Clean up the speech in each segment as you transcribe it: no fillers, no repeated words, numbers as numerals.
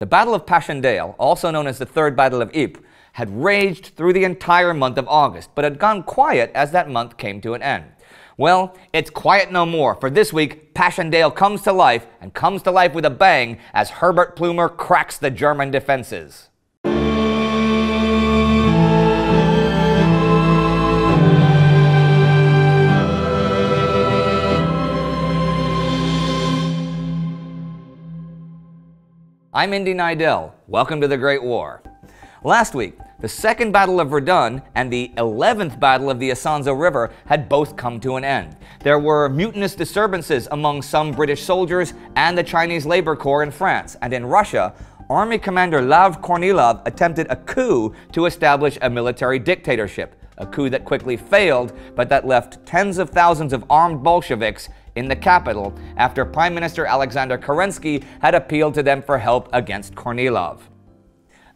The Battle of Passchendaele, also known as the Third Battle of Ypres, had raged through the entire month of August, but had gone quiet as that month came to an end. Well, it's quiet no more, for this week, Passchendaele comes to life, and comes to life with a bang as Herbert Plumer cracks the German defenses. I'm Indy Neidell. Welcome to the Great War. Last week, the Second Battle of Verdun and the 11th Battle of the Isonzo River had both come to an end. There were mutinous disturbances among some British soldiers and the Chinese Labor Corps in France, and in Russia, Army Commander Lev Kornilov attempted a coup to establish a military dictatorship, a coup that quickly failed, but that left tens of thousands of armed Bolsheviks in the capital after Prime Minister Alexander Kerensky had appealed to them for help against Kornilov.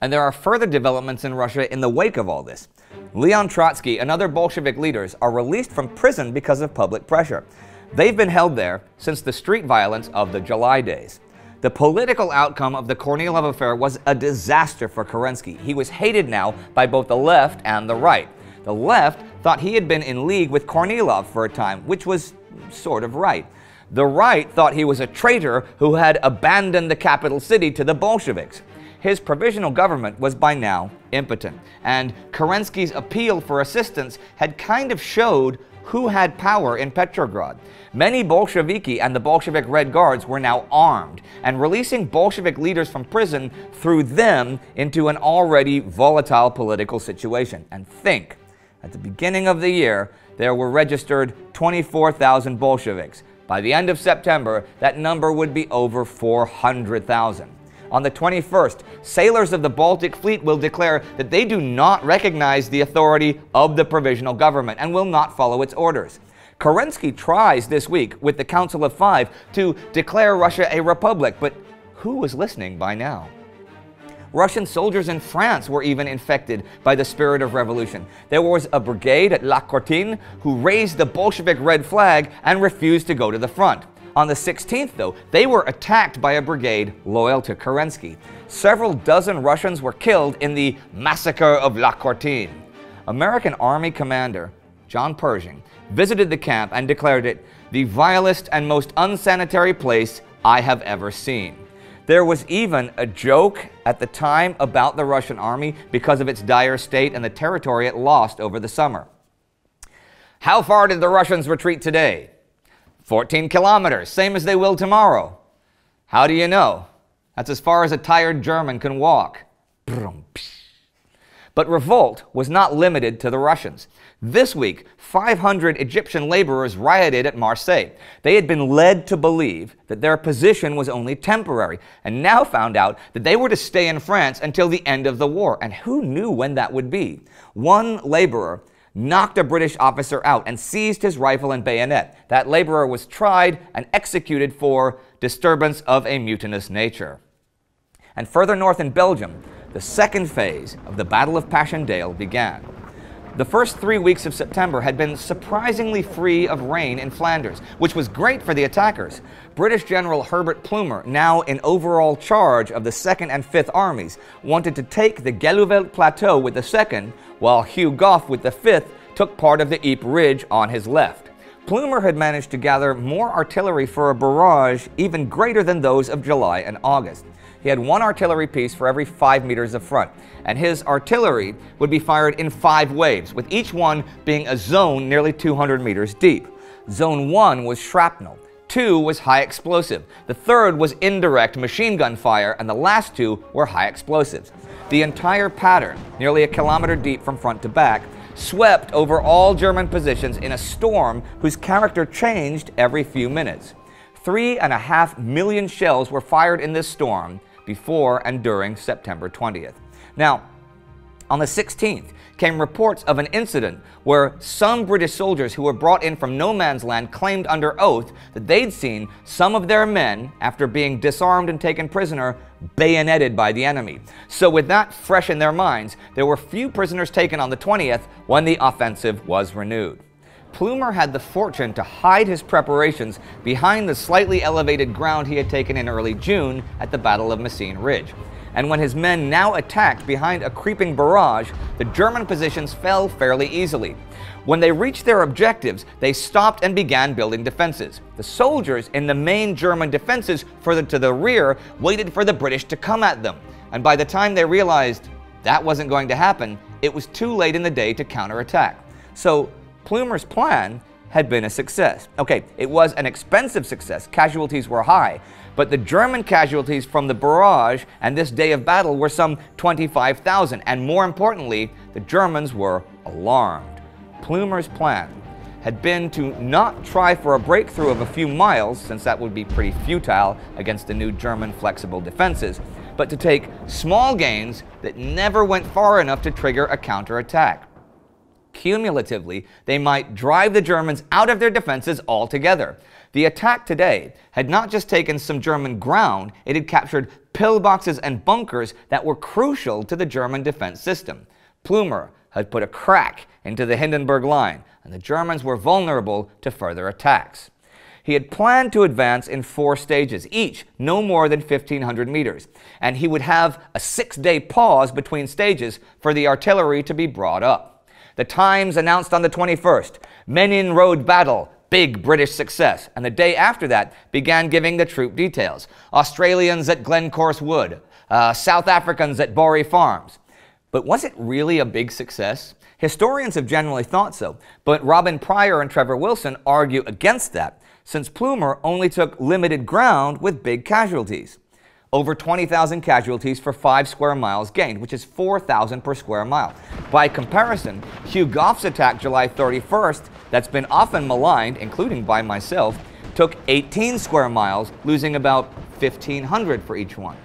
And there are further developments in Russia in the wake of all this. Leon Trotsky and other Bolshevik leaders are released from prison because of public pressure. They've been held there since the street violence of the July days. The political outcome of the Kornilov affair was a disaster for Kerensky. He was hated now by both the left and the right. The left thought he had been in league with Kornilov for a time, which was sort of right. The right thought he was a traitor who had abandoned the capital city to the Bolsheviks. His provisional government was by now impotent, and Kerensky's appeal for assistance had kind of showed who had power in Petrograd. Many Bolsheviki and the Bolshevik Red Guards were now armed, and releasing Bolshevik leaders from prison threw them into an already volatile political situation. And think, at the beginning of the year, there were registered 24,000 Bolsheviks. By the end of September, that number would be over 400,000. On the 21st, sailors of the Baltic Fleet will declare that they do not recognize the authority of the provisional government and will not follow its orders. Kerensky tries this week with the Council of Five to declare Russia a republic, but who was listening by now? Russian soldiers in France were even infected by the spirit of revolution. There was a brigade at La Courtine who raised the Bolshevik red flag and refused to go to the front. On the 16th, though, they were attacked by a brigade loyal to Kerensky. Several dozen Russians were killed in the Massacre of La Courtine. American Army Commander John Pershing visited the camp and declared it the vilest and most unsanitary place I have ever seen. There was even a joke at the time about the Russian army because of its dire state and the territory it lost over the summer. How far did the Russians retreat today? 14 kilometers, same as they will tomorrow. How do you know? That's as far as a tired German can walk. But revolt was not limited to the Russians. This week, 500 Egyptian laborers rioted at Marseille. They had been led to believe that their position was only temporary, and now found out that they were to stay in France until the end of the war. And who knew when that would be? One laborer knocked a British officer out and seized his rifle and bayonet. That laborer was tried and executed for disturbance of a mutinous nature. And further north in Belgium, the second phase of the Battle of Passchendaele began. The first 3 weeks of September had been surprisingly free of rain in Flanders, which was great for the attackers. British General Herbert Plumer, now in overall charge of the 2nd and 5th Armies, wanted to take the Gheluvelt Plateau with the 2nd, while Hugh Gough with the 5th took part of the Ypres Ridge on his left. Plumer had managed to gather more artillery for a barrage even greater than those of July and August. He had one artillery piece for every 5 meters of front, and his artillery would be fired in 5 waves, with each one being a zone nearly 200 meters deep. Zone 1 was shrapnel, 2 was high explosive, the 3rd was indirect machine gun fire, and the last 2 were high explosives. The entire pattern, nearly a kilometer deep from front to back, swept over all German positions in a storm whose character changed every few minutes. 3.5 million shells were fired in this storm before and during September 20th. Now, on the 16th came reports of an incident where some British soldiers who were brought in from no man's land claimed under oath that they'd seen some of their men, after being disarmed and taken prisoner, bayoneted by the enemy. So with that fresh in their minds, there were few prisoners taken on the 20th when the offensive was renewed. Plumer had the fortune to hide his preparations behind the slightly elevated ground he had taken in early June at the Battle of Messines Ridge. And when his men now attacked behind a creeping barrage, the German positions fell fairly easily. When they reached their objectives, they stopped and began building defenses. The soldiers in the main German defenses further to the rear waited for the British to come at them. And by the time they realized that wasn't going to happen, it was too late in the day to counterattack. So Plumer's plan had been a success. Okay, it was an expensive success, casualties were high, but the German casualties from the barrage and this day of battle were some 25,000, and more importantly, the Germans were alarmed. Plumer's plan had been to not try for a breakthrough of a few miles, since that would be pretty futile against the new German flexible defenses, but to take small gains that never went far enough to trigger a counterattack. Cumulatively, they might drive the Germans out of their defenses altogether. The attack today had not just taken some German ground, it had captured pillboxes and bunkers that were crucial to the German defense system. Plumer had put a crack into the Hindenburg Line, and the Germans were vulnerable to further attacks. He had planned to advance in 4 stages, each no more than 1,500 meters, and he would have a 6-day pause between stages for the artillery to be brought up. The Times announced on the 21st, Menin Road battle, big British success, and the day after that began giving the troop details. Australians at Glencorse Wood, South Africans at Borry Farms. But was it really a big success? Historians have generally thought so, but Robin Pryor and Trevor Wilson argue against that, since Plumer only took limited ground with big casualties. Over 20,000 casualties for 5 square miles gained, which is 4,000 per square mile. By comparison, Hugh Gough's attack July 31st, that's been often maligned, including by myself, took 18 square miles, losing about 1,500 for each one.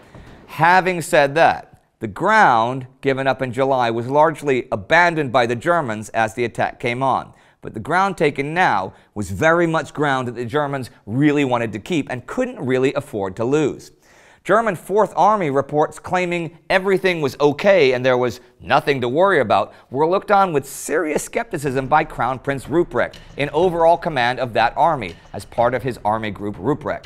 Having said that, the ground given up in July was largely abandoned by the Germans as the attack came on. But the ground taken now was very much ground that the Germans really wanted to keep and couldn't really afford to lose. German Fourth Army reports claiming everything was okay and there was nothing to worry about were looked on with serious skepticism by Crown Prince Ruprecht, in overall command of that army, as part of his army group Ruprecht.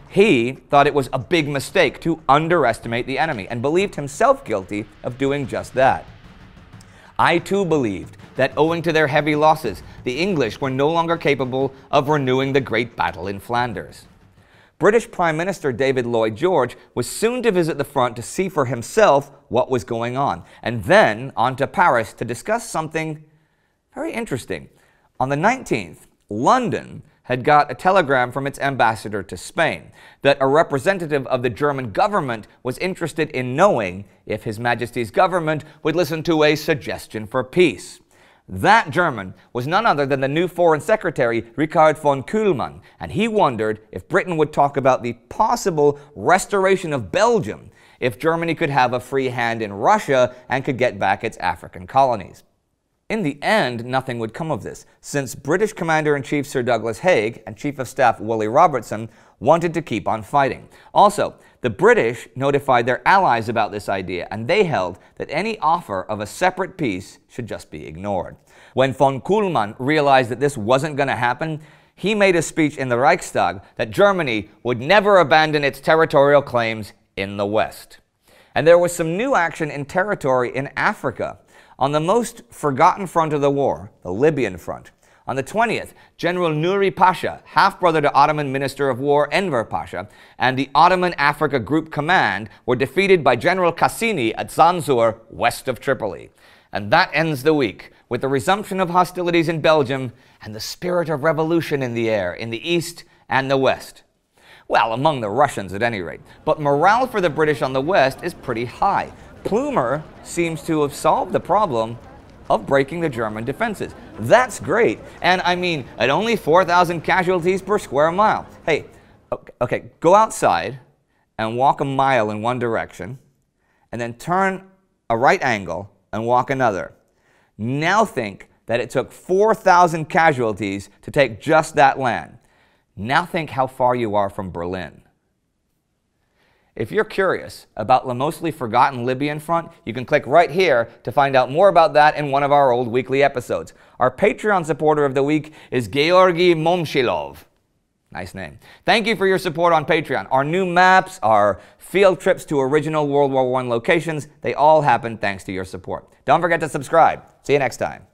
He thought it was a big mistake to underestimate the enemy and believed himself guilty of doing just that. I too believed that owing to their heavy losses, the English were no longer capable of renewing the great battle in Flanders. British Prime Minister David Lloyd George was soon to visit the front to see for himself what was going on, and then on to Paris to discuss something very interesting. On the 19th, London had got a telegram from its ambassador to Spain that a representative of the German government was interested in knowing if His Majesty's government would listen to a suggestion for peace. That German was none other than the new Foreign Secretary, Richard von Kuhlmann, and he wondered if Britain would talk about the possible restoration of Belgium if Germany could have a free hand in Russia and could get back its African colonies. In the end, nothing would come of this, since British Commander-in-Chief Sir Douglas Haig and Chief of Staff Willie Robertson wanted to keep on fighting. Also, the British notified their allies about this idea, and they held that any offer of a separate peace should just be ignored. When von Kuhlmann realized that this wasn't going to happen, he made a speech in the Reichstag that Germany would never abandon its territorial claims in the West. And there was some new action in territory in Africa. On the most forgotten front of the war, the Libyan front, on the 20th, General Nuri Pasha, half-brother to Ottoman Minister of War Enver Pasha, and the Ottoman Africa Group Command were defeated by General Cassini at Zanzur, west of Tripoli. And that ends the week, with the resumption of hostilities in Belgium and the spirit of revolution in the air in the east and the west. Well, among the Russians at any rate. But morale for the British on the west is pretty high. Plumer seems to have solved the problem of breaking the German defenses. That's great. And I mean, at only 4,000 casualties per square mile. Hey, okay, go outside and walk a mile in one direction, and then turn a right angle and walk another. Now think that it took 4,000 casualties to take just that land. Now think how far you are from Berlin. If you're curious about the mostly forgotten Libyan front, you can click right here to find out more about that in one of our old weekly episodes. Our Patreon supporter of the week is Georgy Momshilov. Nice name. Thank you for your support on Patreon. Our new maps, our field trips to original World War I locations, they all happen thanks to your support. Don't forget to subscribe. See you next time.